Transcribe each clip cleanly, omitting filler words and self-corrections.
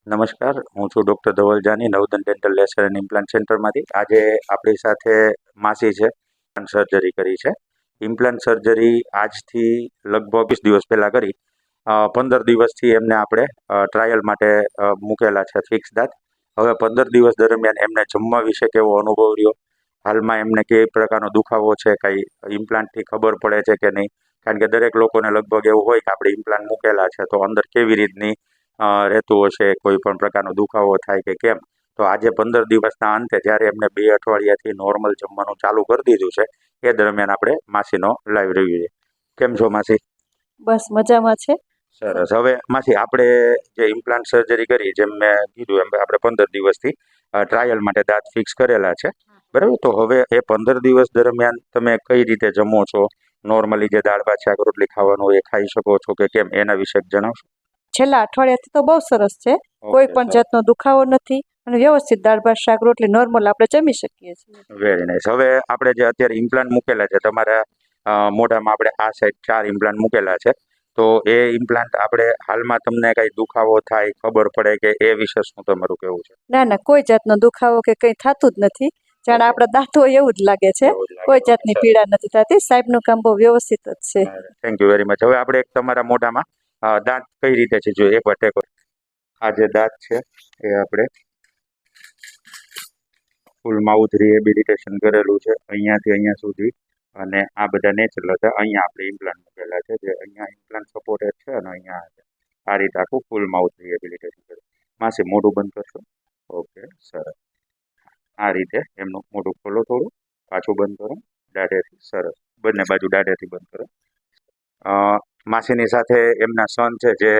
નમસ્કાર, હું છું doctor Dhaval Jani, Navdan dental laser and implant સેન્ટરમાંથી. આજે આપણી સાથે માસી છે, સર્જરી કરી છે. ઇમ્પ્લાન્ટ સર્જરી આજથી લગભગ 20 દિવસ પહેલાં કરી. 15 દિવસથી એમને આપણે ટ્રાયલ માટે મૂકેલા છે ફિક્સ દાંત. હવે 15 દિવસ દરમિયાન એમને જમવા વિશે કેવો અનુભવ રહ્યો, હાલમાં એમને કેવી પ્રકારનો દુખાવો છે, કાંઈ ઇમ્પ્લાન્ટથી ખબર પડે છે કે નહીં, કારણ કે દરેક લોકોને લગભગ એવું હોય કે આપણે ઇમ્પ્લાન્ટ મૂકેલા છે તો અંદર કેવી રીતની રહેતું હશે, કોઈ પણ પ્રકારનો દુખાવો થાય કે કેમ. તો આજે 15 દિવસના અંતે જ્યારે એમને 2 અઠવાડિયાથી નોર્મલ જમવાનું ચાલુ કરી દીધું છે, એ દરમિયાન આપણે માસીનો લાઈવ રિવ્યુ છે. કેમ છો માસી? બસ મજામાં છે. સરસ. હવે માસી, આપણે જે ઇમ્પ્લાન્ટ સર્જરી કરી, જેમ મેં કીધું એમ આપણે 15 દિવસથી ટ્રાયલ માટે દાંત ફિક્સ કરેલા છે, બરાબર? તો હવે એ 15 દિવસ દરમિયાન તમે કઈ રીતે જમો છો? નોર્મલી જે દાળ ભાત શાક રોટલી ખાવાનું હોય એ ખાઈ શકો છો કે કેમ, એના વિશે જણાવશો? છેલ્લા અઠવાડિયાથી તો બહુ સરસ છે. કોઈ પણ જાતનો દુખાવો નથી અને વ્યવસ્થિત દાળ ભાત શાક રોટલી નોર્મલ આપણે જમી શકીએ છીએ. Very nice. હવે આપણે જે અત્યારે ઇમ્પ્લાન્ટ મૂકેલા છે તમારા મોઢામાં, આપણે આ સાઈડ 4 ઇમ્પ્લાન્ટ મૂકેલા છે, તો એ ઇમ્પ્લાન્ટ આપણે હાલમાં તમને કઈ દુખાવો થાય, ખબર પડે કે એ વિશે શું તમારું કહેવું છે? ના ના, કોઈ જાતનો દુખાવો કે કંઈ થતું જ નથી. જાણે આપણા દાંત હોય એવું જ લાગે છે. એવું જ લાગે. કોઈ જાતની પીડા નથી થતી. સાહેબનું કામ બહુ વ્યવસ્થિત જ છે. Thank you very much. હવે આપણે એક તમારા મોઢામાં દાંત કઈ રીતે છે જો એકવાર ટેકો. આ જે દાંત છે એ આપણે ફૂલ માઉથ રિહેબિલિટેશન કરેલું છે અહીંયાથી અહીંયા સુધી, અને આ બધા નેચરલ હતા. અહીંયા આપણે ઇમ્પ્લાન્ટ મૂકેલા છે, જે અહીંયા ઇમ્પ્લાન્ટ સપોર્ટેડ છે, અને અહીંયા આ રીતે આખું ફૂલ માઉથ રિહેબિલિટેશન કરેલું. માસી, મોઢું બંધ કરશો? ઓકે, સરસ. આ રીતે એમનું મોઢું ખોલો, થોડું પાછું બંધ કરો, દાઢેથી. સરસ. બંને બાજુ દાઢેથી બંધ કરો. માસીની સાથે એમના સન છે, જે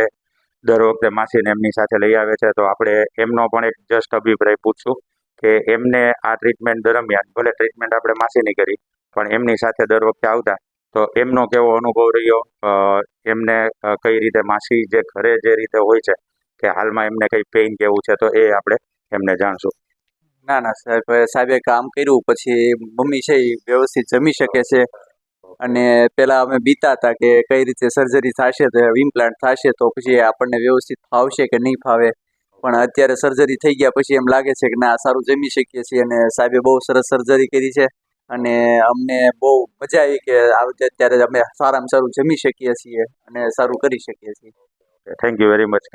દર વખતે માસીને એમની સાથે લઈ આવે છે, તો આપણે એમનો પણ એક જસ્ટ અભિપ્રાય પૂછશું કે એમને આ ટ્રીટમેન્ટ દરમિયાન, ભલે ટ્રીટમેન્ટ આપણે માસીની કરી, પણ એમની સાથે દર વખતે આવતા, તો એમનો કેવો અનુભવ રહ્યો, એમને કઈ રીતે માસી જે ઘરે જે રીતે હોય છે કે હાલમાં એમને કઈ પેઇન કેવું છે, તો એ આપણે એમને જાણશું. ના ના સાહેબ, સાહેબે કામ કર્યું પછી મમ્મી છે એ વ્યવસ્થિત જમી શકે છે. અને પેલા અમે બીતા હતા કે કઈ રીતે સર્જરી થશે, તો ઇમ્પ્લાન્ટ થશે તો પછી આપણને વ્યવસ્થિત ફાવશે કે નહીં ફાવે. પણ અત્યારે સર્જરી થઈ ગયા પછી એમ લાગે છે કે ના, સારું જમી શકીએ છીએ. અને સાહેબે બહુ સરસ સર્જરી કરી છે, અને અમને બહુ મજા આવી કે અત્યારે અમે સારામાં સારું જમી શકીએ છીએ અને સારું કરી શકીએ છીએ. Thank you very much.